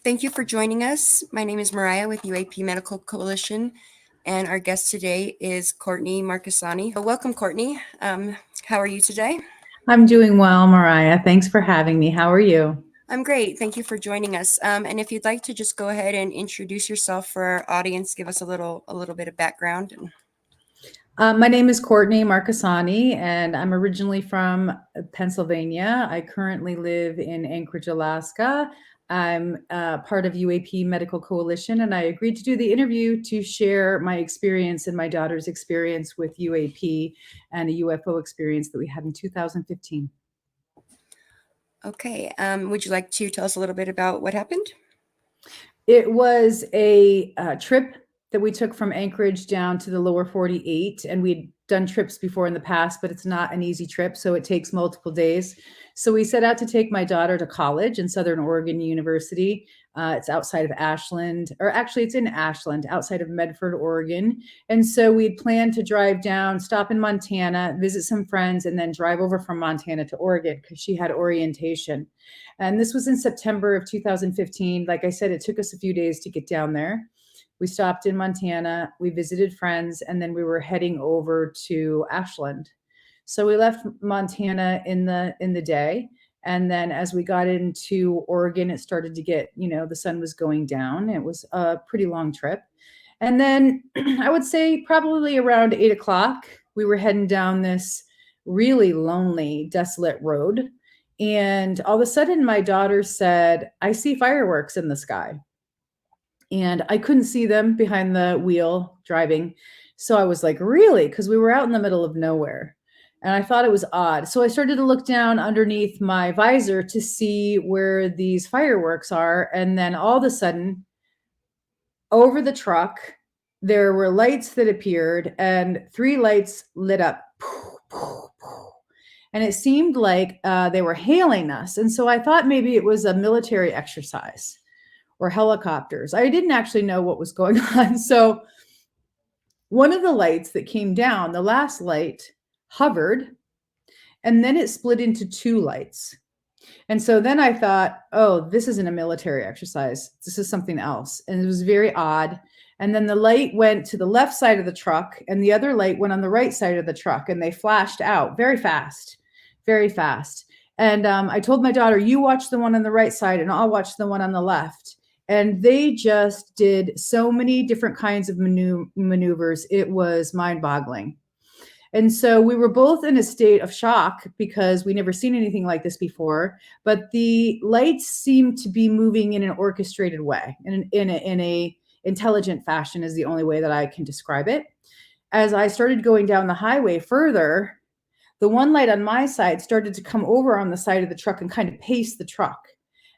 Thank you for joining us. My name is Mariah with UAP Medical Coalition, and our guest today is Courtney Marchesani. Welcome, Courtney. How are you today? I'm doing well, Mariah. Thanks for having me. How are you? I'm great. Thank you for joining us. And if you'd like to just go ahead and introduce yourself for our audience, give us a little bit of background. My name is Courtney Marchesani, and I'm originally from Pennsylvania. I currently live in Anchorage, Alaska. I'm part of UAP Medical Coalition, and I agreed to do the interview to share my experience and my daughter's experience with UAP and a UFO experience that we had in 2015. Okay. Would you like to tell us a little bit about what happened? It was a trip that we took from Anchorage down to the lower 48, and we'd done trips before in the past, but it's not an easy trip, so it takes multiple days. So we set out to take my daughter to college in Southern Oregon University. It's outside of Ashland, or actually it's in Ashland, outside of Medford, Oregon. And so we'd planned to drive down, stop in Montana, visit some friends, and then drive over from Montana to Oregon because she had orientation. And this was in September of 2015. Like I said, it took us a few days to get down there. We stopped in Montana, we visited friends, and then we were heading over to Ashland. So we left Montana in the day. And then as we got into Oregon, it started to get, the sun was going down. It was a pretty long trip. And then I would say probably around 8 o'clock, we were heading down this really lonely, desolate road. And all of a sudden, my daughter said, "I see fireworks in the sky." And I couldn't see them behind the wheel driving. So I was like, really? Because we were out in the middle of nowhere. And I thought it was odd. So I started to look down underneath my visor to see where these fireworks are. And then all of a sudden, over the truck, there were lights that appeared, and 3 lights lit up. And it seemed like they were hailing us. And so I thought maybe it was a military exercise or helicopters. I didn't actually know what was going on. So one of the lights that came down, the last light, hovered, and then it split into 2 lights. And so then I thought, oh, this isn't a military exercise. This is something else. And it was very odd. And then the light went to the left side of the truck, and the other light went on the right side of the truck, and they flashed out very fast, very fast. And I told my daughter, you watch the one on the right side, and I'll watch the one on the left. And they just did so many different kinds of maneuvers. It was mind-boggling. And so we were both in a state of shock because we never seen anything like this before. But the lights seemed to be moving in an orchestrated way, in a intelligent fashion is the only way that I can describe it. As I started going down the highway further, the one light on my side started to come over on the side of the truck and kind of pace the truck.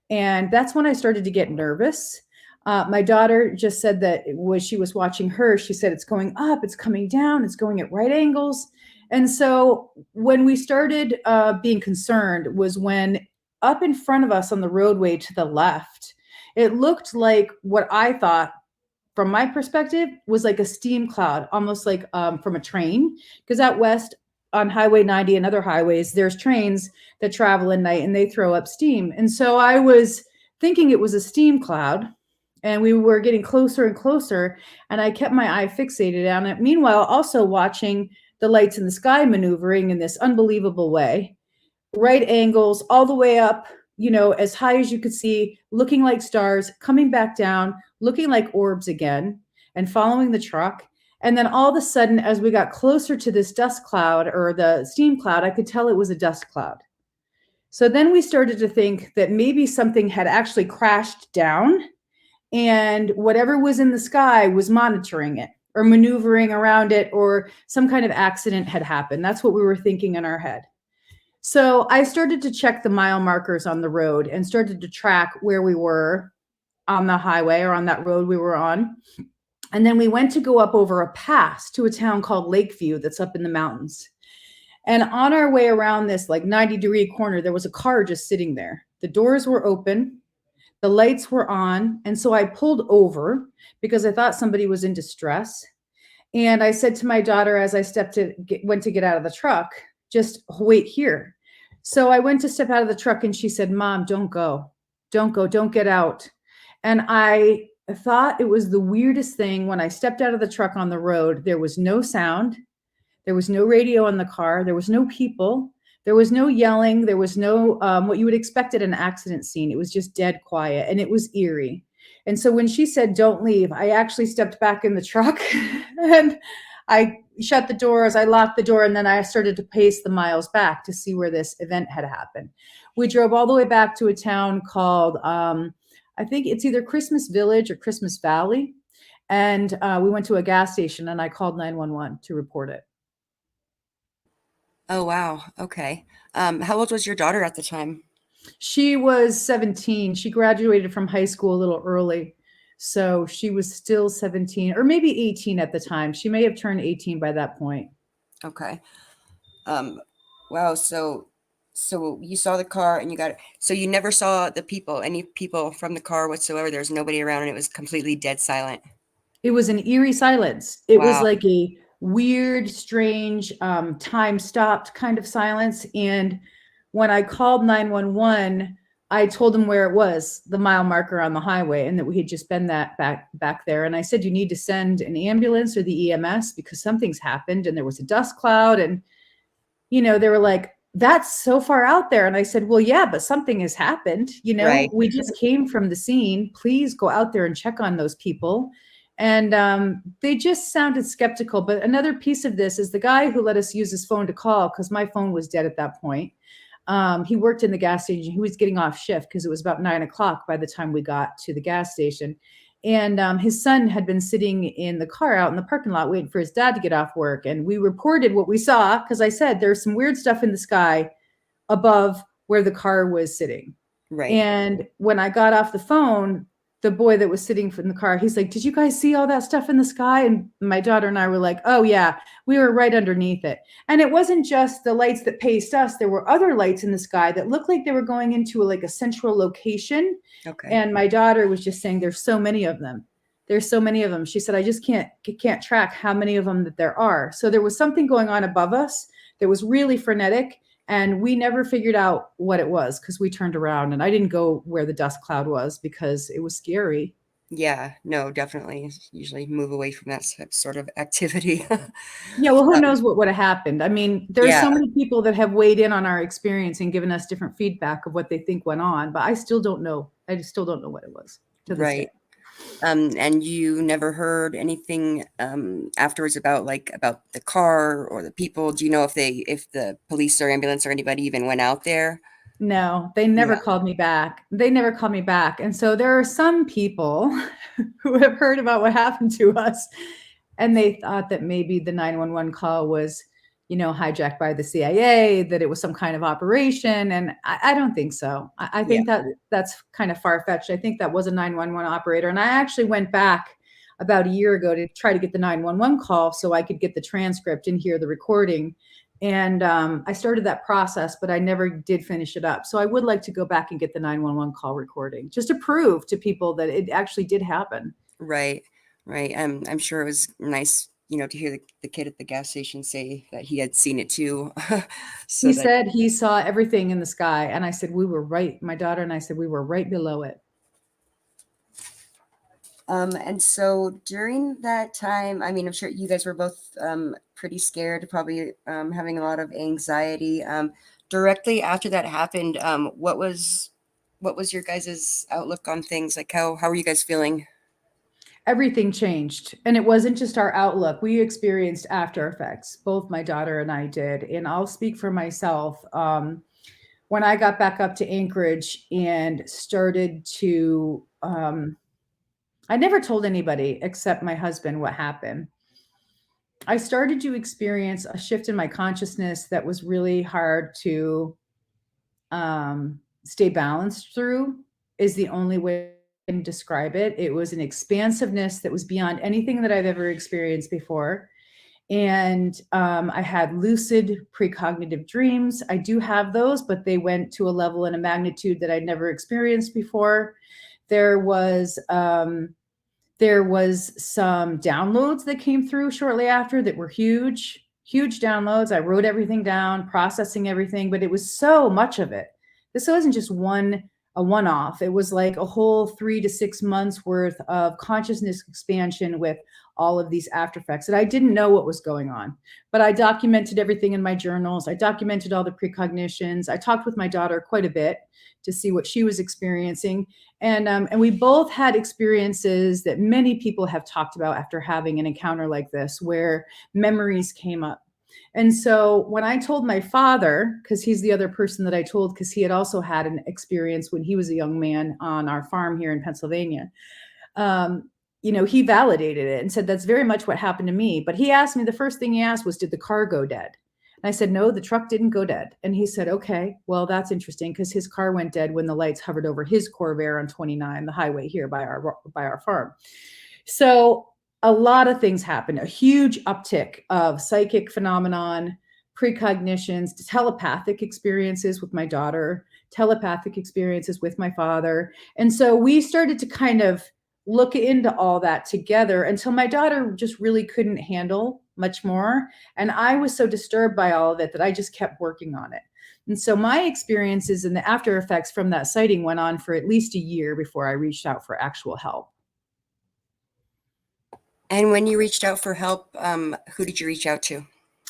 And that's when I started to get nervous. My daughter just said that when she was watching her, she said, it's going up, it's coming down, it's going at right angles. And so when we started being concerned was when up in front of us on the roadway to the left, it looked like what I thought, from my perspective, was like a steam cloud, almost like from a train. Because out west, on Highway 90 and other highways, there's trains that travel at night and they throw up steam. And so I was thinking it was a steam cloud, and we were getting closer and closer, and I kept my eye fixated on it. Meanwhile, also watching the lights in the sky maneuvering in this unbelievable way, right angles all the way up, as high as you could see, looking like stars, coming back down, looking like orbs again, and following the truck. And then all of a sudden, as we got closer to this dust cloud or the steam cloud, I could tell it was a dust cloud. So then we started to think that maybe something had actually crashed down, and whatever was in the sky was monitoring it or maneuvering around it, or some kind of accident had happened. That's what we were thinking in our head. So I started to check the mile markers on the road and started to track where we were on the highway or on that road we were on. And then we went to go up over a pass to a town called Lakeview that's up in the mountains. And on our way around this like 90-degree corner, there was a car just sitting there. The doors were open, the lights were on. And so I pulled over because I thought somebody was in distress. And I said to my daughter, as I went to get out of the truck, just wait here. So I went to step out of the truck, and she said, "Mom, don't go. Don't go. Don't get out." And I thought it was the weirdest thing. When I stepped out of the truck on the road, there was no sound. There was no radio in the car. There was no people. There was no yelling. There was no what you would expect at an accident scene. It was just dead quiet, and it was eerie. And so when she said, "Don't leave," I actually stepped back in the truck and I shut the doors. I locked the door, and then I started to pace the miles back to see where this event had happened. We drove all the way back to a town called, I think it's either Christmas Village or Christmas Valley. And we went to a gas station, and I called 911 to report it. Oh, wow. Okay. How old was your daughter at the time? She was 17. She graduated from high school a little early. So she was still 17 or maybe 18 at the time. She may have turned 18 by that point. Okay. Um, wow. So you saw the car and you got it. So you never saw the people, any people from the car whatsoever. There's nobody around and it was completely dead silent. It was an eerie silence. It was Wow. like a weird, strange, time stopped kind of silence. And when I called 911, I told them where it was, the mile marker on the highway, and that we had just been that back there. And I said, "You need to send an ambulance or the EMS because something's happened." And there was a dust cloud, and they were like, "That's so far out there." And I said, "Well, yeah, but something has happened. Right. We just came from the scene. Please go out there and check on those people." And they just sounded skeptical. But another piece of this is the guy who let us use his phone to call, because my phone was dead at that point. He worked in the gas station. He was getting off shift because it was about 9 o'clock by the time we got to the gas station. And his son had been sitting in the car out in the parking lot waiting for his dad to get off work. And we reported what we saw because I said there's some weird stuff in the sky above where the car was sitting. Right. And when I got off the phone, the boy that was sitting in the car, he's like, "Did you guys see all that stuff in the sky?" And my daughter and I were like, "Oh, yeah, we were right underneath it." And it wasn't just the lights that paced us. There were other lights in the sky that looked like they were going into a central location. Okay. And my daughter was just saying, "There's so many of them. There's so many of them." She said, "I just can't track how many of them that there are." So there was something going on above us that was really frenetic. And we never figured out what it was because we turned around, and I didn't go where the dust cloud was because it was scary. Yeah, no, definitely. Usually move away from that sort of activity. Yeah, well, who knows what would have happened? I mean, there are Yeah, so many people that have weighed in on our experience and given us different feedback of what they think went on, but I still don't know. I still don't know what it was to this day. right. And you never heard anything afterwards about the car or the people? Do you know if the police or ambulance or anybody even went out there? No, they never Yeah, called me back. They never called me back. And so there are some people who have heard about what happened to us, and they thought that maybe the 911 call was, hijacked by the CIA, that it was some kind of operation. And I don't think so. I yeah, think that that's kind of far-fetched. I think that was a 911 operator. And I actually went back about a year ago to try to get the 911 call so I could get the transcript and hear the recording. And I started that process, but I never did finish it up. So I would like to go back and get the 911 call recording just to prove to people that it actually did happen. right, right. I'm sure it was nice, to hear the kid at the gas station say that he had seen it too. So He that, said he saw everything in the sky. And I said, we were right. My daughter and I said, we were right below it. and so during that time, I mean, I'm sure you guys were both pretty scared, probably having a lot of anxiety. Directly after that happened, what was your guys' outlook on things? Like how are you guys feeling? Everything changed. And it wasn't just our outlook. We experienced after effects. Both my daughter and I did. And I'll speak for myself. When I got back up to Anchorage and started to, I never told anybody except my husband what happened. I started to experience a shift in my consciousness that was really hard to stay balanced through, is the only way I can describe it. It was an expansiveness that was beyond anything that I've ever experienced before. And I had lucid precognitive dreams. I do have those, but they went to a level and a magnitude that I'd never experienced before. There was some downloads that came through shortly after that were huge, huge downloads. I wrote everything down, processing everything, but it was so much of it. This wasn't just one a one-off. It was like a whole 3 to 6 months worth of consciousness expansion with all of these after effects. And I didn't know what was going on, but I documented everything in my journals. I documented all the precognitions. I talked with my daughter quite a bit to see what she was experiencing. And we both had experiences that many people have talked about after having an encounter like this, where memories came up. And so when I told my father, because he's the other person that I told, because he had also had an experience when he was a young man on our farm here in Pennsylvania, he validated it and said, that's very much what happened to me. But he asked me, the first thing he asked was, did the car go dead? And I said, no, the truck didn't go dead. And he said, okay, well, that's interesting, because his car went dead when the lights hovered over his Corvair on 29, the highway here by our farm. So a lot of things happened, a huge uptick of psychic phenomenon, precognitions, telepathic experiences with my daughter, telepathic experiences with my father. And so we started to kind of look into all that together until my daughter just really couldn't handle much more. And I was so disturbed by all of it that I just kept working on it. And so my experiences and the after effects from that sighting went on for at least a year before I reached out for actual help. And when you reached out for help, who did you reach out to?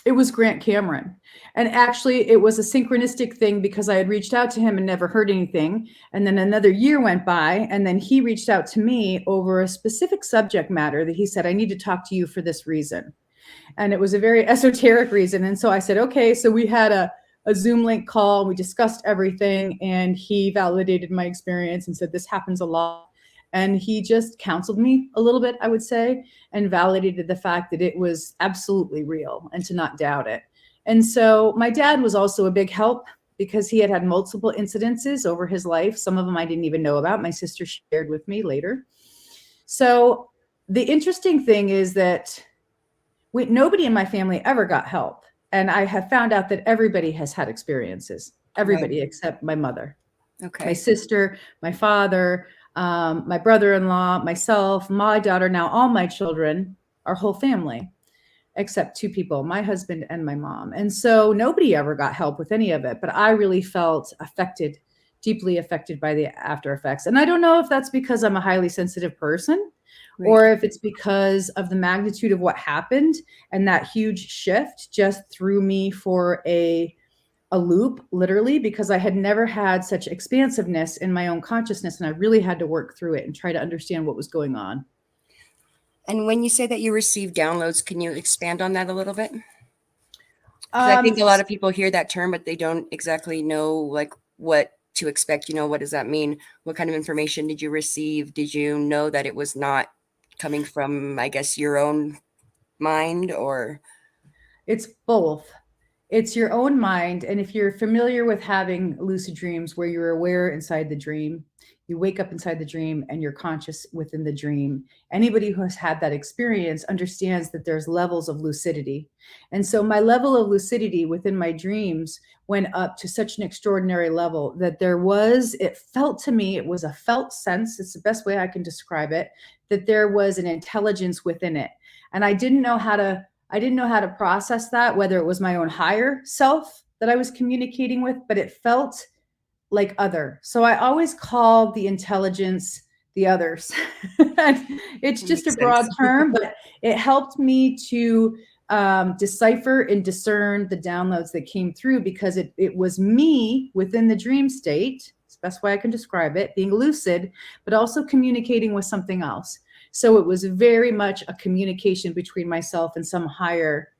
It was Grant Cameron. And actually, it was a synchronistic thing, because I had reached out to him and never heard anything. And then another year went by, and then he reached out to me over a specific subject matter that he said, I need to talk to you for this reason. And it was a very esoteric reason. And so I said, okay. So we had a Zoom link call. We discussed everything, and he validated my experience and said, this happens a lot. And he just counseled me a little bit, I would say, and validated the fact that it was absolutely real and to not doubt it. And so my dad was also a big help, because he had had multiple incidences over his life. Some of them I didn't even know about. My sister shared with me later. So the interesting thing is that nobody in my family ever got help. And I have found out that everybody has had experiences, everybody except my mother, my sister, my father, my brother-in-law, myself, my daughter, now all my children, our whole family, except 2 people, my husband and my mom. And so nobody ever got help with any of it, but I really felt affected, deeply affected by the after effects. And I don't know if that's because I'm a highly sensitive person, or if it's because of the magnitude of what happened, and that huge shift just threw me for a loop, literally, because I had never had such expansiveness in my own consciousness, and I really had to work through it and try to understand what was going on. And when you say that you receive downloads, can you expand on that a little bit? I think a lot of people hear that term, but they don't exactly know like what to expect. What does that mean? What kind of information did you receive? Did you know that it was not coming from, I guess, your own mind, or? It's both. It's your own mind. And if you're familiar with having lucid dreams where you're aware inside the dream, you wake up inside the dream and you're conscious within the dream. Anybody who has had that experience understands that there's levels of lucidity. And so my level of lucidity within my dreams went up to such an extraordinary level that it felt to me, it was a felt sense. It's the best way I can describe it, that there was an intelligence within it. And I didn't know how to process that, whether it was my own higher self that I was communicating with, but it felt like other. So I always called the intelligence the others. It's just a broad term, but it helped me to decipher and discern the downloads that came through, because it was me within the dream state. It's the best way I can describe it, being lucid, but also communicating with something else. So it was very much a communication between myself and some higher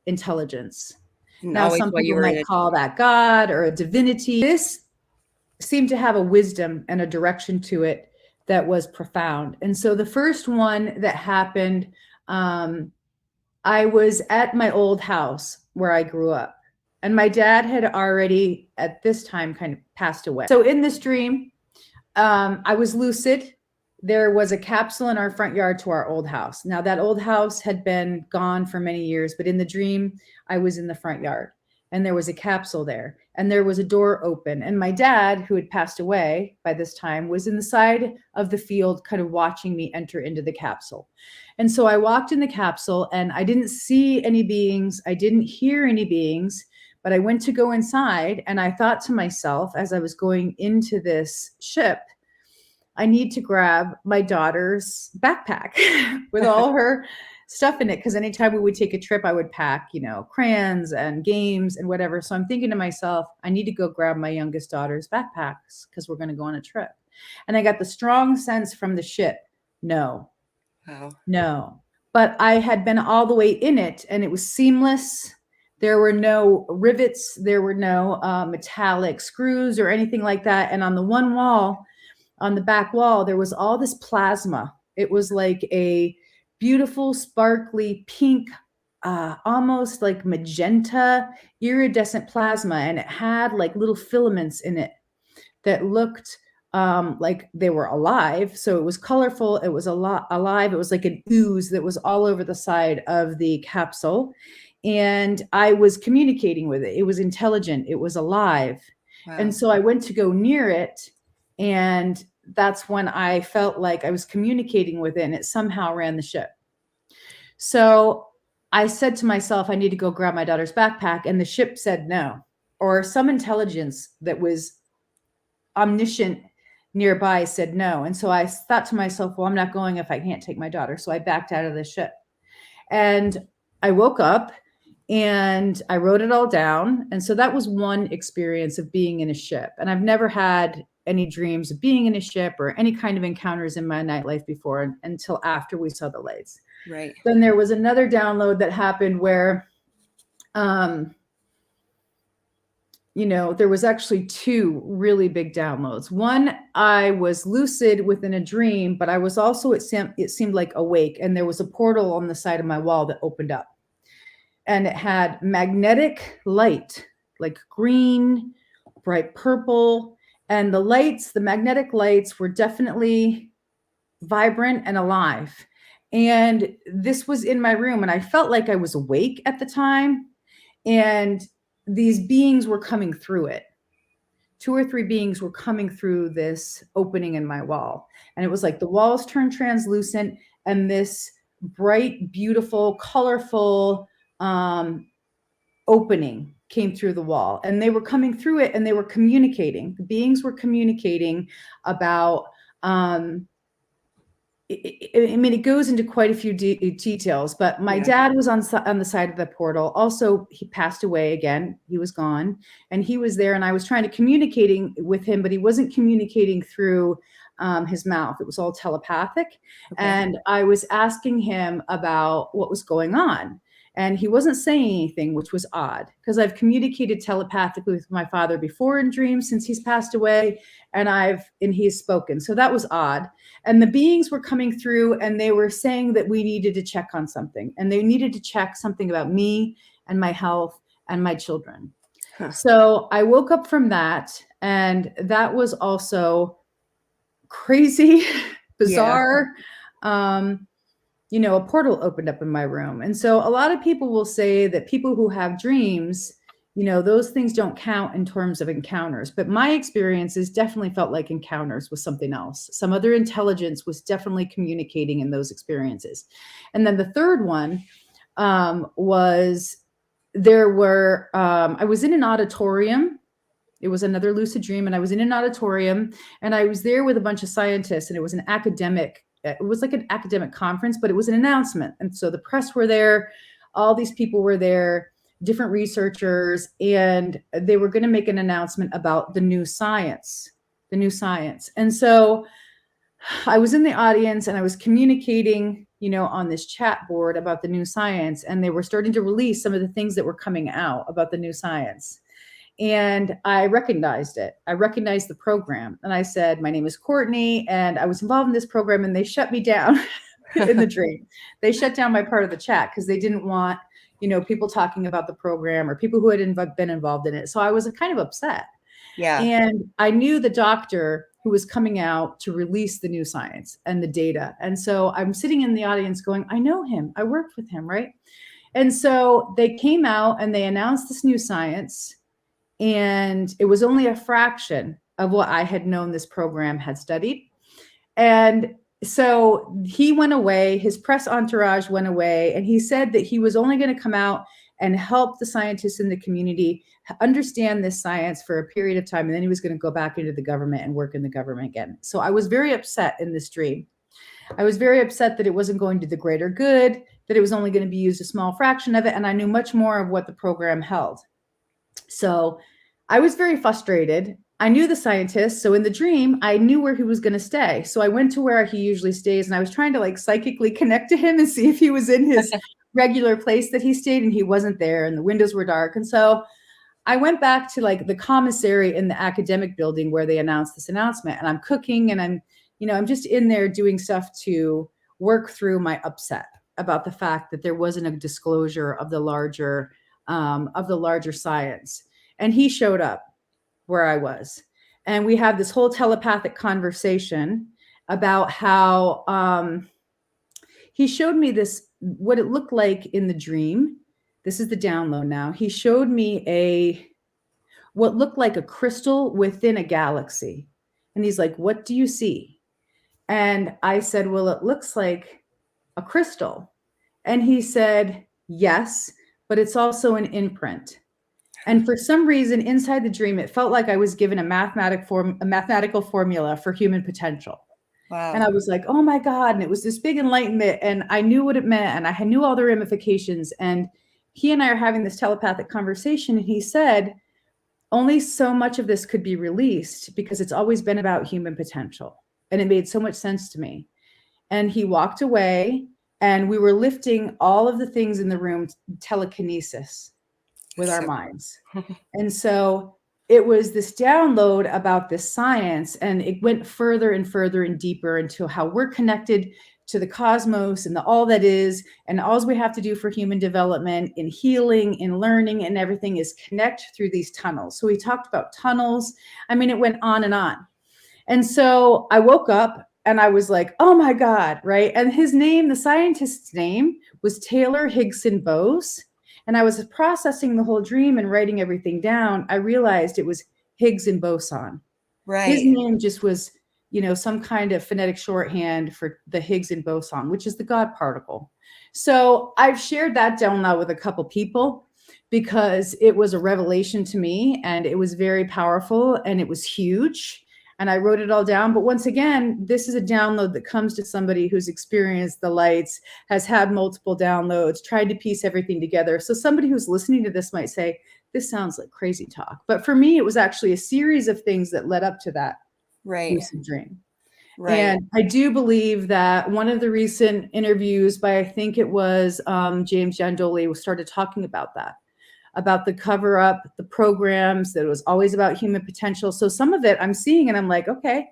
intelligence. Now, some people might call that God or a divinity. This seemed to have a wisdom and a direction to it that was profound. And so the first one that happened, I was at my old house where I grew up, and my dad had already at this time kind of passed away. So in this dream, I was lucid. There was a capsule in our front yard to our old house. Now, that old house had been gone for many years, but in the dream, I was in the front yard, and there was a capsule there, and there was a door open. And my dad, who had passed away by this time, was in the side of the field, kind of watching me enter into the capsule. And so I walked in the capsule, and I didn't see any beings. I didn't hear any beings, But I went to go inside and I thought to myself, as I was going into this ship, I need to grab my daughter's backpack with all her stuff in it. Because anytime we would take a trip, I would pack, crayons and games and whatever. So I'm thinking to myself, I need to go grab my youngest daughter's backpacks because we're going to go on a trip. And I got the strong sense from the ship, no, Wow. no. But I had been all the way in it and it was seamless. There were no rivets. There were no metallic screws or anything like that. And on the one wall, on the back wall, there was all this plasma. It was like a beautiful, sparkly pink, almost like magenta, iridescent plasma. And it had like little filaments in it that looked like they were alive. So it was colorful. It was alive. It was like an ooze that was all over the side of the capsule. And I was communicating with it. It was intelligent. It was alive. Wow. And so I went to go near it. And that's when I felt like I was communicating with it and it somehow ran the ship. So I said to myself, I need to go grab my daughter's backpack. And the ship said no, or some intelligence that was omniscient nearby said no. And so I thought to myself, well, I'm not going if I can't take my daughter. So I backed out of the ship. And I woke up and I wrote it all down. And so that was one experience of being in a ship. And I've never had any dreams of being in a ship or any kind of encounters in my nightlife before until after we saw the lights. Right. Then there was another download that happened where, there was actually two really big downloads. One, I was lucid within a dream, but I was also, it seemed like awake. And there was a portal on the side of my wall that opened up. And it had magnetic light, like green, bright purple. And the magnetic lights were definitely vibrant and alive. And this was in my room. And I felt like I was awake at the time. And these beings were coming through it. 2 or 3 beings were coming through this opening in my wall. And it was like the walls turned translucent and this bright, beautiful, colorful opening came through the wall. And they were coming through it and they were communicating. The beings were communicating about, it goes into quite a few details, but my dad was on the side of the portal. Also, he passed away again. He was gone and he was there and I was trying to communicating with him, but he wasn't communicating through his mouth. It was all telepathic. Okay. And I was asking him about what was going on. And he wasn't saying anything, which was odd because I've communicated telepathically with my father before in dreams since he's passed away and he's spoken. So that was odd. And the beings were coming through and they were saying that we needed to check on something and they needed to check something about me and my health and my children. Huh. So I woke up from that and that was also crazy, bizarre. Yeah. A portal opened up in my room. And so a lot of people will say that people who have dreams, those things don't count in terms of encounters. But my experiences definitely felt like encounters with something else. Some other intelligence was definitely communicating in those experiences. And then the third one was I was in an auditorium. It was another lucid dream. And I was in an auditorium and I was there with a bunch of scientists and it was like an academic conference, but it was an announcement. And so the press were there, all these people were there, different researchers, and they were going to make an announcement about the new science. And so I was in the audience and I was communicating, on this chat board about the new science, and they were starting to release some of the things that were coming out about the new science. And I recognized it. I recognized the program. And I said, my name is Courtney, and I was involved in this program, and they shut me down in the dream. They shut down my part of the chat because they didn't want, people talking about the program or people who had been involved in it. So I was kind of upset. Yeah. And I knew the doctor who was coming out to release the new science and the data. And so I'm sitting in the audience going, I know him. I worked with him, right? And so they came out and they announced this new science. And it was only a fraction of what I had known this program had studied. And so he went away, his press entourage went away, and he said that he was only going to come out and help the scientists in the community understand this science for a period of time. And then he was going to go back into the government and work in the government again. So I was very upset in this dream. I was very upset that it wasn't going to the greater good, that it was only going to be used a small fraction of it. And I knew much more of what the program held. So I was very frustrated. I knew the scientist. So in the dream, I knew where he was going to stay. So I went to where he usually stays, and I was trying to like psychically connect to him and see if he was in his regular place that he stayed, and he wasn't there, and the windows were dark. And so I went back to like the commissary in the academic building where they announced this announcement, and I'm cooking, and I'm just in there doing stuff to work through my upset about the fact that there wasn't a disclosure of the larger science. And he showed up where I was, and we had this whole telepathic conversation about how he showed me this, what it looked like in the dream. This is the download now. He showed me what looked like a crystal within a galaxy. And he's like, "What do you see?" And I said, "Well, it looks like a crystal." And he said, "Yes, but it's also an imprint." And for some reason inside the dream, it felt like I was given a mathematical formula for human potential. Wow. And I was like, "Oh my God." And it was this big enlightenment, and I knew what it meant, and I knew all the ramifications. And he and I are having this telepathic conversation, and he said, only so much of this could be released because it's always been about human potential. And it made so much sense to me. And he walked away, and we were lifting all of the things in the room, telekinesis, with our minds. And so it was this download about this science, and it went further and further and deeper into how we're connected to the cosmos and all that is, and all we have to do for human development in healing, in learning, and everything is connect through these tunnels. So we talked about tunnels. I mean, it went on and on. And so I woke up and I was like, "Oh my God," right? And his name, the scientist's name, was Taylor Higson Bose. And I was processing the whole dream and writing everything down. I realized it was Higgs and boson. Right. His name just was, some kind of phonetic shorthand for the Higgs and boson, which is the God particle. So I've shared that down now with a couple people because it was a revelation to me, and it was very powerful, and it was huge. And I wrote it all down. But once again, this is a download that comes to somebody who's experienced the lights, has had multiple downloads, tried to piece everything together. So somebody who's listening to this might say, "This sounds like crazy talk." But for me, it was actually a series of things that led up to that lucid dream. Right. And I do believe that one of the recent interviews by, I think it was James Yandoli, started talking about that, about the cover up, the programs, that it was always about human potential. So some of it I'm seeing, and I'm like, okay,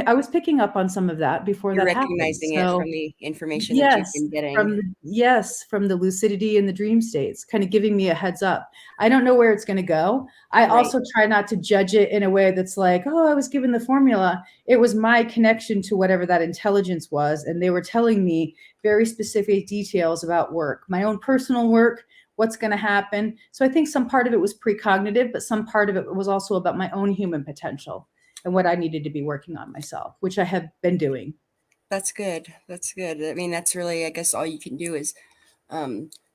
I was picking up on some of that before You're that happened. recognizing it from the information that you've Yes, been getting. from the lucidity and the dream states, kind of giving me a heads up. I don't know where it's going to go. I Right. also try not to judge it in a way that's like, "Oh, I was given the formula." It was my connection to whatever that intelligence was, and they were telling me very specific details about work, my own personal work, what's going to happen. So I think some part of it was precognitive, but some part of it was also about my own human potential and what I needed to be working on myself, which I have been doing. That's good. That's good. I mean, that's really, I guess, all you can do is,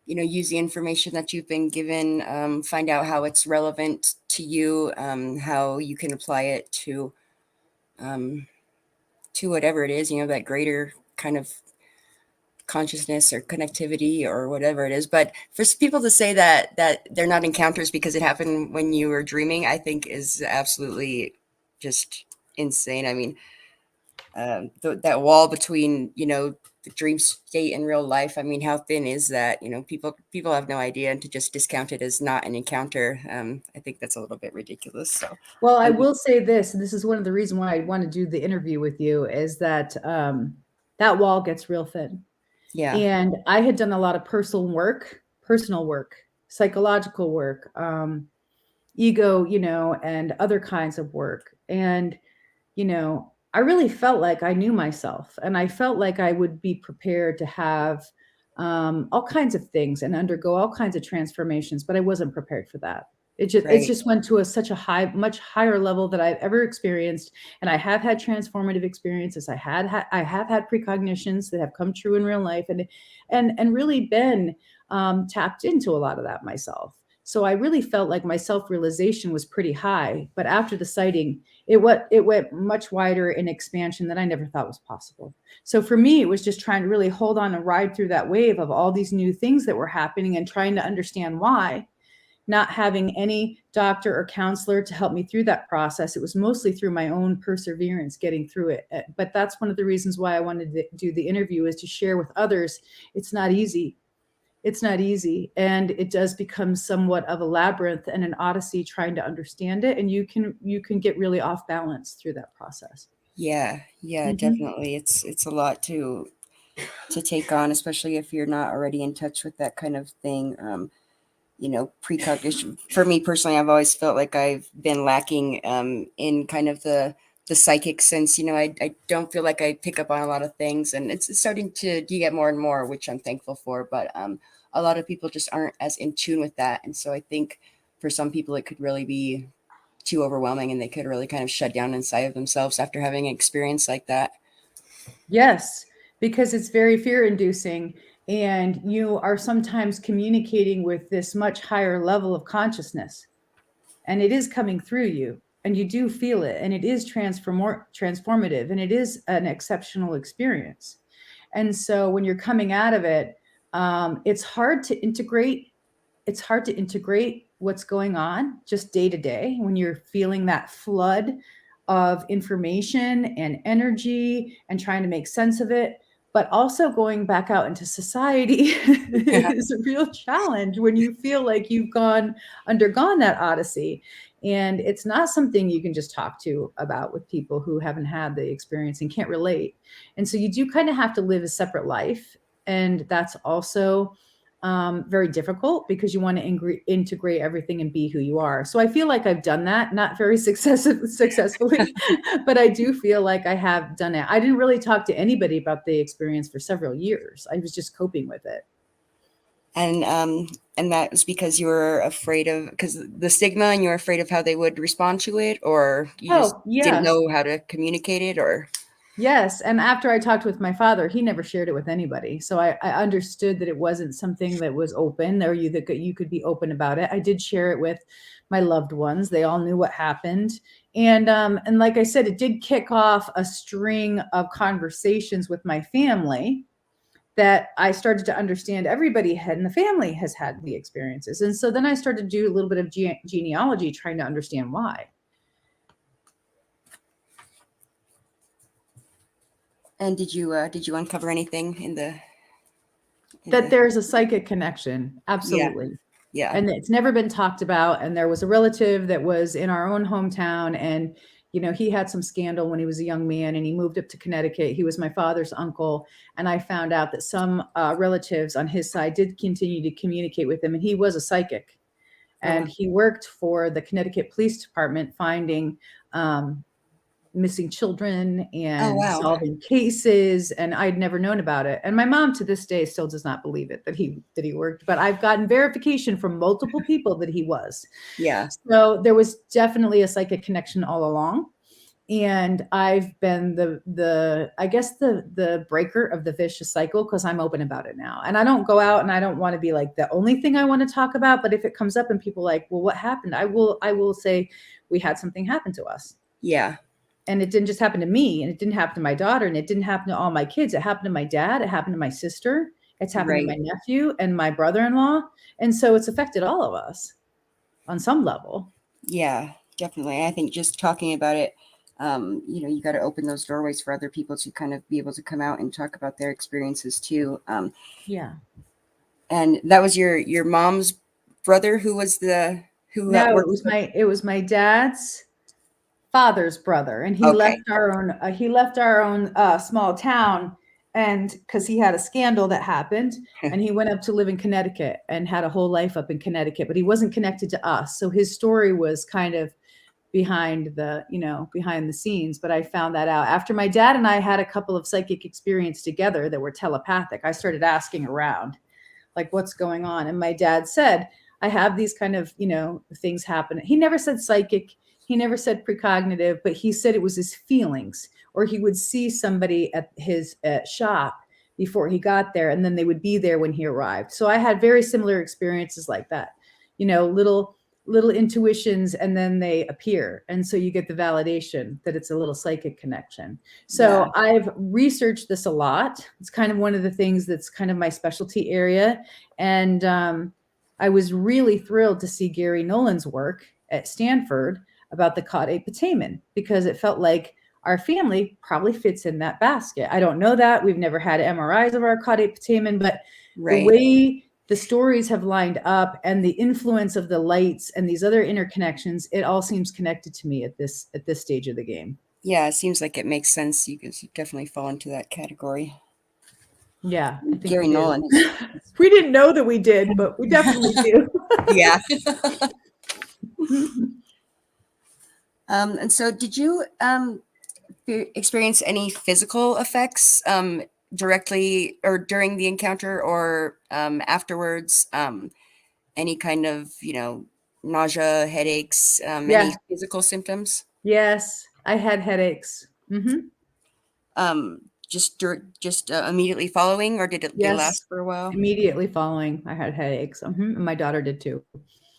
use the information that you've been given, find out how it's relevant to you, how you can apply it to whatever it is, that greater kind of consciousness or connectivity or whatever it is. But for people to say that they're not encounters because it happened when you were dreaming, I think is absolutely just insane. I mean, that wall between the dream state and real life, I mean, how thin is that? People have no idea, and to just discount it as not an encounter, I think that's a little bit ridiculous. So, well, I will say this, and this is one of the reasons why I want to do the interview with you, is that that wall gets real thin. Yeah. And I had done a lot of personal work, psychological work, ego, and other kinds of work. And, I really felt like I knew myself, and I felt like I would be prepared to have all kinds of things and undergo all kinds of transformations, but I wasn't prepared for that. It just went to such a much higher level that I've ever experienced. And I have had transformative experiences. I have had precognitions that have come true in real life, and really been tapped into a lot of that myself. So I really felt like my self-realization was pretty high. But after the sighting, it went much wider in expansion than I never thought was possible. So for me, it was just trying to really hold on and ride through that wave of all these new things that were happening and trying to understand why, not having any doctor or counselor to help me through that process. It was mostly through my own perseverance getting through it. But that's one of the reasons why I wanted to do the interview, is to share with others. It's not easy. It's not easy. And it does become somewhat of a labyrinth and an odyssey trying to understand it. And you can get really off balance through that process. Yeah, yeah, Mm-hmm. definitely. It's a lot to take on, especially if you're not already in touch with that kind of thing. Precognition. For me personally, I've always felt like I've been lacking in kind of the psychic sense. I don't feel like I pick up on a lot of things, and it's starting to get more and more, which I'm thankful for. But a lot of people just aren't as in tune with that, and so I think for some people it could really be too overwhelming, and they could really kind of shut down inside of themselves after having an experience like that. Yes, because it's very fear inducing. And you are sometimes communicating with this much higher level of consciousness, and it is coming through you, and you do feel it, and it is transformative, and it is an exceptional experience. And so when you're coming out of it, it's hard to integrate. It's hard to integrate what's going on just day to day when you're feeling that flood of information and energy and trying to make sense of it. But also going back out into society is a real challenge when you feel like you've undergone that odyssey. And it's not something you can just talk to about with people who haven't had the experience and can't relate. And so you do kind of have to live a separate life. And that's also very difficult because you want to integrate everything and be who you are. So I feel like I've done that, not very successfully, but I do feel like I have done it. I didn't really talk to anybody about the experience for several years. I was just coping with it. And that was because you were afraid of, because the stigma, and you were afraid of how they would respond to it, or you just Oh, didn't yes. know how to communicate it, or Yes. And after I talked with my father, he never shared it with anybody. So I understood that it wasn't something that was open, or that you could be open about it. I did share it with my loved ones. They all knew what happened. And like I said, it did kick off a string of conversations with my family that I started to understand everybody had in the family has had the experiences. And so then I started to do a little bit of genealogy, trying to understand why. and did you uncover anything That there's a psychic connection. yeah, Absolutely. yeah. And it's never been talked about. And there was a relative that was in our own hometown, and he had some scandal when he was a young man, and he moved up to Connecticut. He was my father's uncle, and I found out that some relatives on his side did continue to communicate with him, and he was a psychic, Oh wow. and he worked for the Connecticut Police Department, finding um, missing children Oh and wow. solving cases, and I'd never known about it. And my mom to this day still does not believe it, that he worked, but I've gotten verification from multiple people that he was. Yeah. So there was definitely a psychic connection all along. And I've been the I guess the breaker of the vicious cycle, because I'm open about it now. And I don't go out, and I don't want to be like the only thing I want to talk about. But if it comes up and people are like, well, what happened? I will say we had something happen to us. Yeah. And it didn't just happen to me, and it didn't happen to my daughter, and it didn't happen to all my kids. It happened to my dad. It happened to my sister. It's happened to my Right. nephew and my brother-in-law. And so it's affected all of us on some level. Yeah, definitely. I think just talking about it, you got to open those doorways for other people to kind of be able to come out and talk about their experiences too. Yeah. And that was your mom's brother who was No, worked with. it was my dad's father's brother, and Okay. he left our own small town, and because he had a scandal that happened, and he went up to live in Connecticut and had a whole life up in Connecticut, but he wasn't connected to us. So his story was kind of behind the scenes. But I found that out after my dad and I had a couple of psychic experiences together that were telepathic. I started asking around, like, what's going on? And my dad said, I have these kind of, things happen. He never said psychic. He never said precognitive, but he said it was his feelings, or he would see somebody at his shop before he got there, and then they would be there when he arrived. So I had very similar experiences like that, little intuitions, and then they appear, and so you get the validation that it's a little psychic connection. Yeah. So I've researched this a lot. It's kind of one of the things that's kind of my specialty area. And I was really thrilled to see Gary Nolan's work at Stanford about the caudate putamen, because it felt like our family probably fits in that basket. I don't know that. We've never had MRIs of our caudate putamen, but the Right. way the stories have lined up and the influence of the lights and these other interconnections, it all seems connected to me at this stage of the game. Yeah, it seems like it makes sense. You definitely fall into that category. Yeah, I think we Gary do. Nolan. We didn't know that we did, but we definitely do. Yeah. And so did you experience any physical effects directly or during the encounter or afterwards? Any kind of, nausea, headaches, any Yeah. physical symptoms? Yes, I had headaches. Just immediately following, or did they Yes, last for a while? immediately following, I had headaches. And my daughter did too.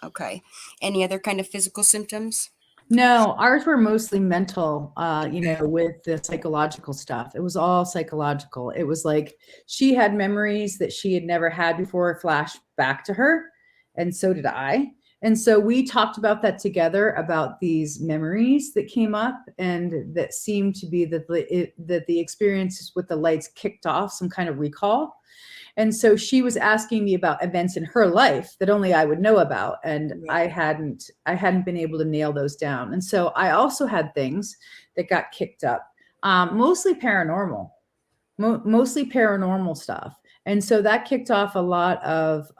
Okay. Any other kind of physical symptoms? No, ours were mostly mental, with the psychological stuff. It was all psychological. It was like she had memories that she had never had before flash back to her, and so did I. And so we talked about that together, about these memories that came up and that seemed to be that the experiences with the lights kicked off some kind of recall. And so she was asking me about events in her life that only I would know about. And I Right. hadn't been able to nail those down. And so I also had things that got kicked up, mostly paranormal, mostly paranormal stuff. And so that kicked off a lot of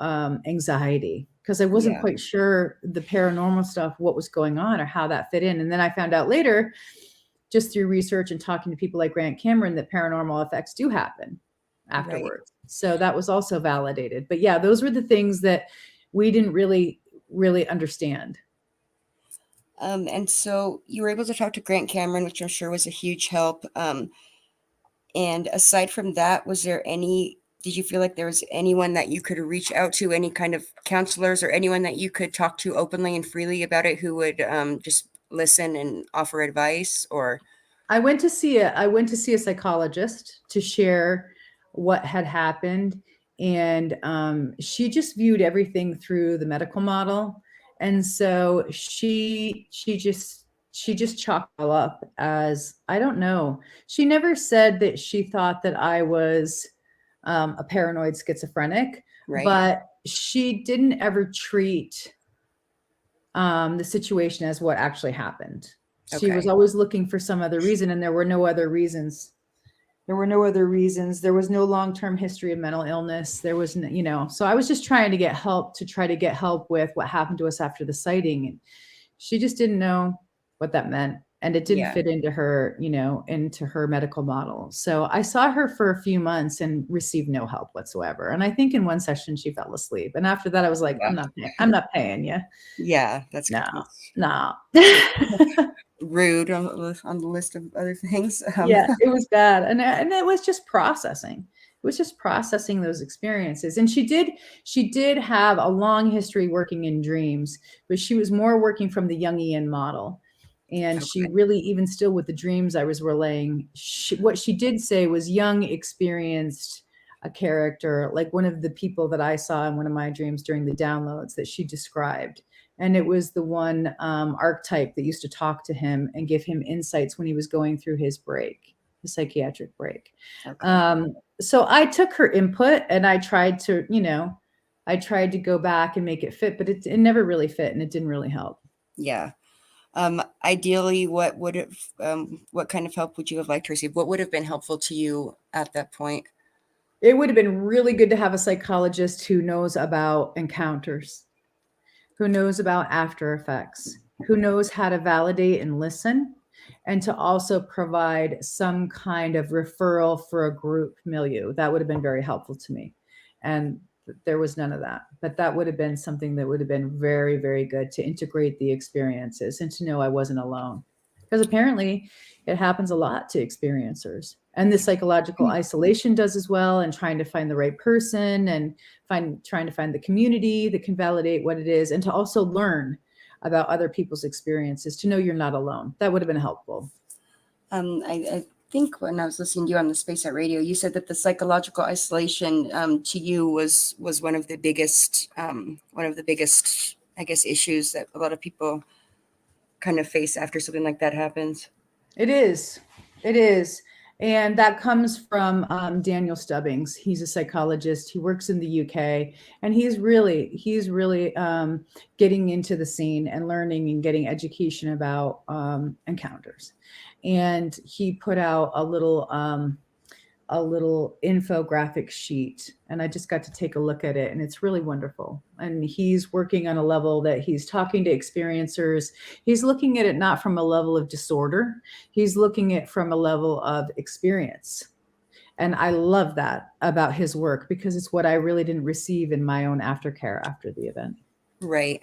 anxiety, because I wasn't Yeah. quite sure the paranormal stuff, what was going on or how that fit in. And then I found out later, just through research and talking to people like Grant Cameron, that paranormal effects do happen Right. afterwards. So that was also validated. But yeah, those were the things that we didn't really understand. And so you were able to talk to Grant Cameron, which I'm sure was a huge help. And aside from that, did you feel like there was anyone that you could reach out to, any kind of counselors or anyone that you could talk to openly and freely about it, who would just listen and offer advice? Or I went to see a psychologist to share what had happened, and she just viewed everything through the medical model, and so she just chalked it all up as, I don't know. She never said that she thought that I was a paranoid schizophrenic, right? but she didn't ever treat the situation as what actually happened. She was Okay. always looking for some other reason, and there were no other reasons. There were no other reasons. There was no long-term history of mental illness. There was, so I was just trying to get help, with what happened to us after the sighting. And she just didn't know what that meant. And it didn't Yeah. fit into her, into her medical model. So I saw her for a few months and received no help whatsoever. And I think in one session she fell asleep. And after that, I was like, Yeah. I'm not paying you. Yeah, that's No, good. no. Rude on the list of other things. Yeah, it was bad. And it was just processing. It was just processing those experiences. And she did have a long history working in dreams, but she was more working from the Jungian model. And she Okay. really, even still with the dreams I was relaying, what she did say was Jung experienced a character, like one of the people that I saw in one of my dreams during the downloads that she described. And it was the one archetype that used to talk to him and give him insights when he was going through his break, his psychiatric break. Okay. So I took her input and I tried to, go back and make it fit, but it never really fit and it didn't really help. Yeah. Ideally, what kind of help would you have liked to receive? What would have been helpful to you at that point? It would have been really good to have a psychologist who knows about encounters, who knows about after effects, who knows how to validate and listen, and to also provide some kind of referral for a group milieu. That would have been very helpful to me. And there was none of that. But that would have been something that would have been very, very good to integrate the experiences and to know I wasn't alone. Because apparently it happens a lot to experiencers. And the psychological isolation does as well, and trying to find the right person and trying to find the community that can validate what it is, and to also learn about other people's experiences, to know you're not alone. That would have been helpful. I think when I was listening to you on the Space at Radio, you said that the psychological isolation to you was one of the biggest, I guess, issues that a lot of people kind of face after something like that happens. It is. It is. And that comes from Daniel Stubbings. He's a psychologist. He works in the UK, and he's really getting into the scene and learning and getting education about encounters. And he put out a little infographic sheet, and I just got to take a look at it, and it's really wonderful. And he's working on a level that he's talking to experiencers. He's looking at it not from a level of disorder, he's looking at it from a level of experience. And I love that about his work, because it's what I really didn't receive in my own aftercare after the event. Right.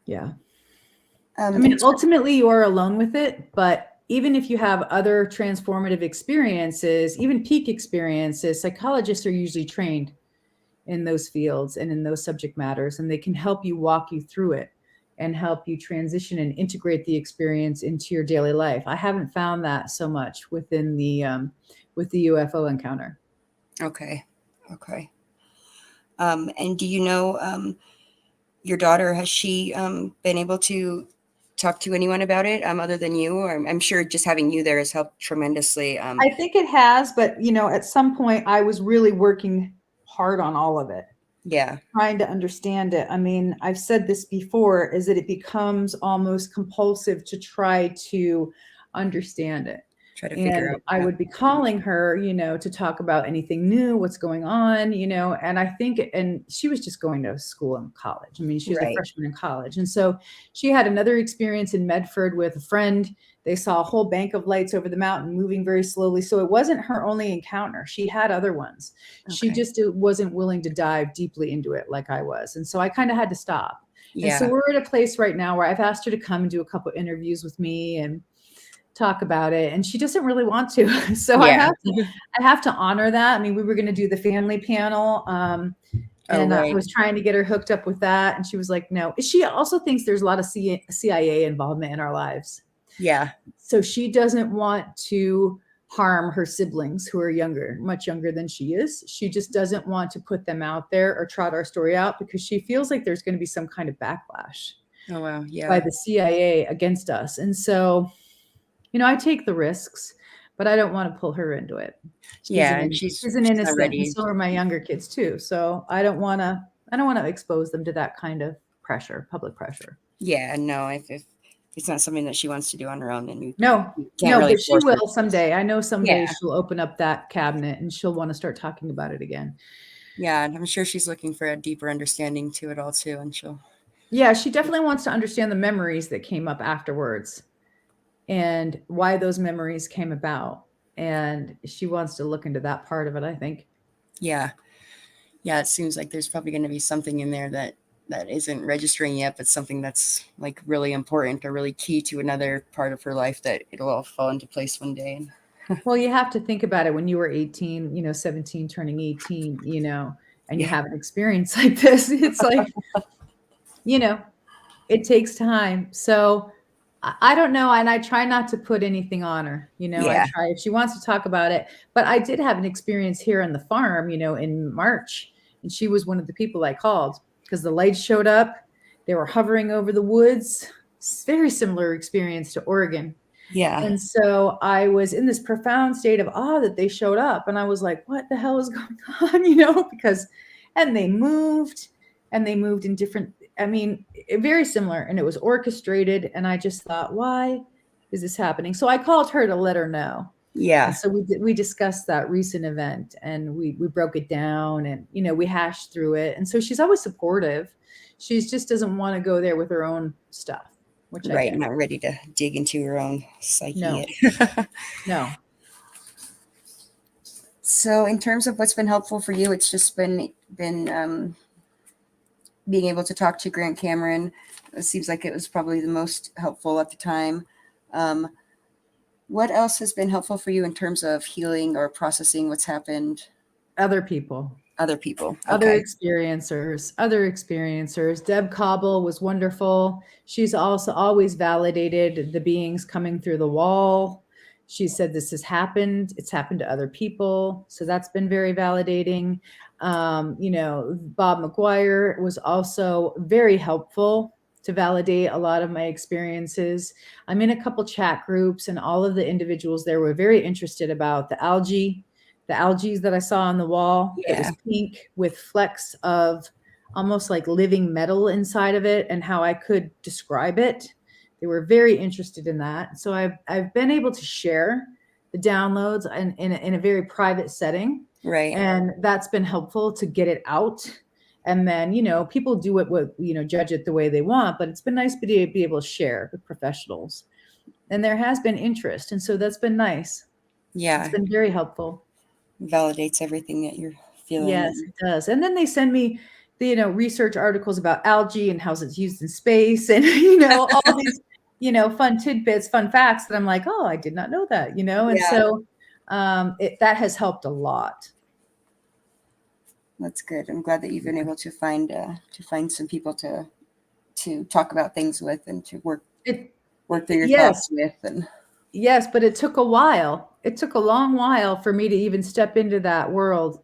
Yeah. I mean, ultimately you are alone with it, but even if you have other transformative experiences, even peak experiences, psychologists are usually trained in those fields and in those subject matters, and they can help you walk you through it and help you transition and integrate the experience into your daily life. I haven't found that so much within the with the UFO encounter. Okay. And do you know your daughter, has she been able to talk to anyone about it other than you? Or I'm sure just having you there has helped tremendously. I think it has, but at some point I was really working hard on all of it. Yeah. Trying to understand it. I mean, I've said this before, is that it becomes almost compulsive to try to understand it. Try to figure out. I would be calling her, to talk about anything new, what's going on, and I think, and she was just going to school and college. I mean, she was a freshman in college. And so she had another experience in Medford with a friend. They saw a whole bank of lights over the mountain moving very slowly. So it wasn't her only encounter. She had other ones. Okay. She just wasn't willing to dive deeply into it like I was. And so I kind of had to stop. Yeah. And so we're at a place right now where I've asked her to come and do a couple interviews with me and talk about it, and she doesn't really want to. So yeah. I have to honor that. I mean, we were going to do the family panel, and I was trying to get her hooked up with that, and she was like, no. She also thinks there's a lot of CIA involvement in our lives. Yeah. So she doesn't want to harm her siblings who are younger, much younger than she is. She just doesn't want to put them out there or trot our story out, because she feels like there's going to be some kind of backlash. Oh, wow. Yeah. By the CIA against us. And so, I take the risks, but I don't want to pull her into it. She's an innocent, and so are my younger kids too. So I don't want to expose them to that kind of pressure, public pressure. Yeah, no, if it's not something that she wants to do on her own, then you can't really but she will someday. I know someday she'll open up that cabinet and she'll want to start talking about it again. Yeah, and I'm sure she's looking for a deeper understanding to it all too, and she definitely wants to understand the memories that came up afterwards and why those memories came about. And she wants to look into that part of it, I think. Yeah. Yeah, it seems like there's probably going to be something in there that isn't registering yet, but something that's like really important or really key to another part of her life that it'll all fall into place one day. Well, you have to think about it. When you were 18, 17, turning 18, and you have an experience like this, it's like, it takes time. So I don't know. And I try not to put anything on her, I try, if she wants to talk about it. But I did have an experience here on the farm, in March, and she was one of the people I called because the lights showed up. They were hovering over the woods. It's very similar experience to Oregon. Yeah. And so I was in this profound state of awe that they showed up. And I was like, what the hell is going on? And they moved in different, very similar, and it was orchestrated. And I just thought, why is this happening? So I called her to let her know. Yeah. And so we discussed that recent event, and we broke it down, and, we hashed through it. And so she's always supportive. She just doesn't want to go there with her own stuff. Which not ready to dig into her own psyche yet. No. So in terms of what's been helpful for you, it's just been being able to talk to Grant Cameron. It seems like it was probably the most helpful at the time. What else has been helpful for you in terms of healing or processing what's happened? Other people. Other people. Other Okay. experiencers. Deb Cobble was wonderful. She's also always validated the beings coming through the wall. She said this has happened. It's happened to other people. So that's been very validating. Bob McGuire was also very helpful to validate a lot of my experiences. I'm in a couple chat groups, and all of the individuals there were very interested about the algae that I saw on the wall that was Yeah. pink with flecks of almost like living metal inside of it, and how I could describe it. They were very interested in that. So I've been able to share the downloads in a very private setting. Right. And that's been helpful to get it out. And then, people do it with, judge it the way they want, but it's been nice to be able to share with professionals. And there has been interest. And so that's been nice. It's Yeah. been very helpful. Validates everything that you're feeling. Yes, it does. And then they send me research articles about algae and how it's used in space, and, all these, fun tidbits, fun facts that I'm like, oh, I did not know that, and Yeah. so that has helped a lot. That's good. I'm glad that you've been able to find some people to talk about things with and to work through your Yes. thoughts with. And Yes, but it took a while. It took a long while for me to even step into that world.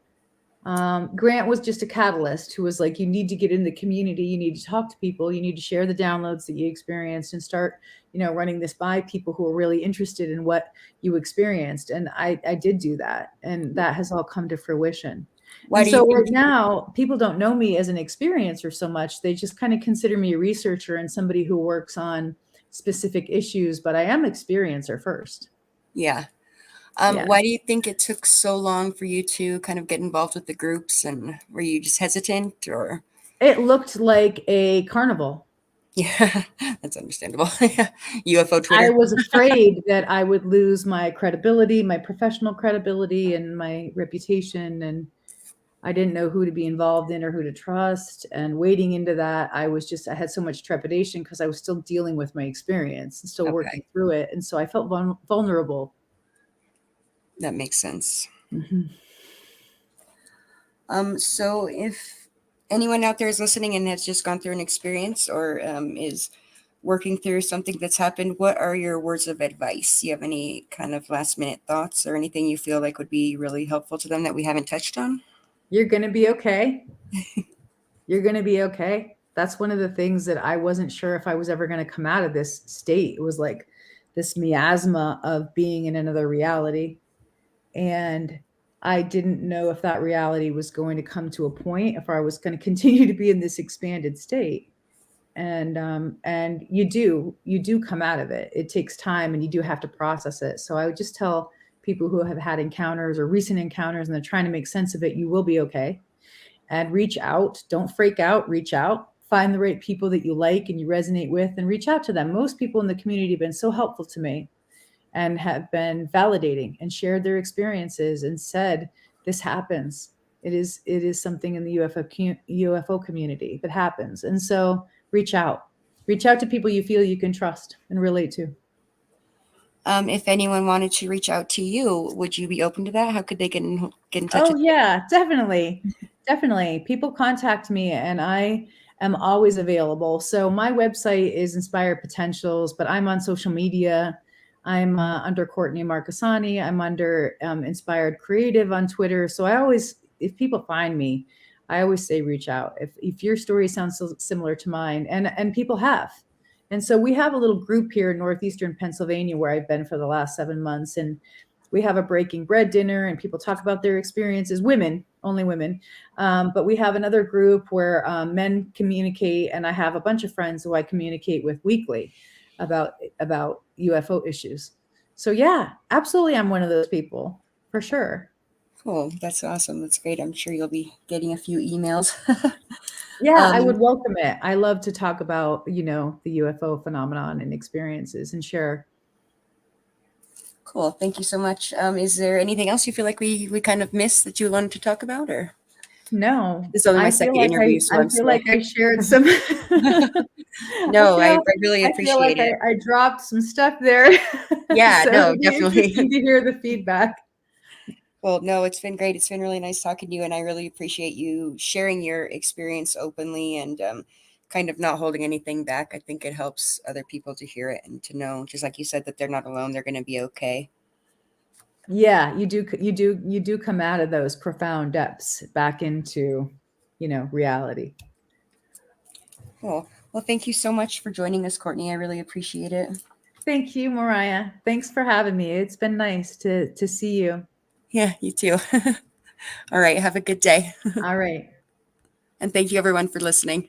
Grant was just a catalyst who was like, you need to get in the community. You need to talk to people. You need to share the downloads that you experienced and start, running this by people who are really interested in what you experienced. And I did do that. And that has all come to fruition. why do you So think right now, people don't know me as an experiencer so much. They just kind of consider me a researcher and somebody who works on specific issues, but I am experiencer first. Yeah. Yeah. Why do you think it took so long for you to kind of get involved with the groups, and were you just hesitant, or? It looked like a carnival. Yeah, that's understandable. UFO I Twitter. was afraid that I would lose my credibility, my professional credibility, and my reputation. And I didn't know who to be involved in or who to trust. And wading into that, I had so much trepidation because I was still dealing with my experience and still working Okay, through it. And so I felt vulnerable. that makes sense. Mhm. So if anyone out there is listening and has just gone through an experience, or is working through something that's happened, what are your words of advice? Do you have any kind of last minute thoughts or anything you feel like would be really helpful to them that we haven't touched on? You're going to be okay. You're going to be okay. That's one of the things that I wasn't sure if I was ever going to come out of this state. It was like this miasma of being in another reality. And I didn't know if that reality was going to come to a point, if I was going to continue to be in this expanded state. And you do come out of it. It takes time, and you do have to process it. So I would just tell people who have had encounters or recent encounters and they're trying to make sense of it, you will be okay. And reach out. Don't freak out. Reach out. Find the right people that you like and you resonate with, and reach out to them. Most people in the community have been so helpful to me and have been validating and shared their experiences and said, this happens. It is something in the UFO community that happens. And so reach out to people you feel you can trust and relate to. If anyone wanted to reach out to you, would you be open to that? How could they get in touch Oh with yeah, definitely. Definitely. People contact me and I am always available. So my website is Inspired Potentials, but I'm on social media. I'm under Courtney Marchesani. I'm under Inspired Creative on Twitter. So if people find me, I always say reach out. If your story sounds so similar to mine, and people have. And so we have a little group here in northeastern Pennsylvania where I've been for the last 7 months, and we have a breaking bread dinner and people talk about their experiences, only women. But we have another group where men communicate, and I have a bunch of friends who I communicate with weekly about UFO issues. So yeah, absolutely. I'm one of those people for sure. Cool. That's awesome. That's great. I'm sure you'll be getting a few emails. Yeah, I would welcome it. I love to talk about, the UFO phenomenon and experiences and share. Cool. Thank you so much. Is there anything else you feel like we kind of missed that you wanted to talk about, or? No, This is only my second interview, so I'm feel still. like I shared some. No, I really I feel like appreciate it. I dropped some stuff there. Yeah, So no, it'd be definitely. interesting to hear the feedback. Well, no, it's been great. It's been really nice talking to you, and I really appreciate you sharing your experience openly and kind of not holding anything back. I think it helps other people to hear it and to know, just like you said, that they're not alone. They're going to be okay. Yeah, you do come out of those profound depths back into, reality. Cool. Well, thank you so much for joining us, Courtney. I really appreciate it. Thank you, Mariah. Thanks for having me. It's been nice to see you. Yeah, you too. All right. Have a good day. All right. And thank you, everyone, for listening.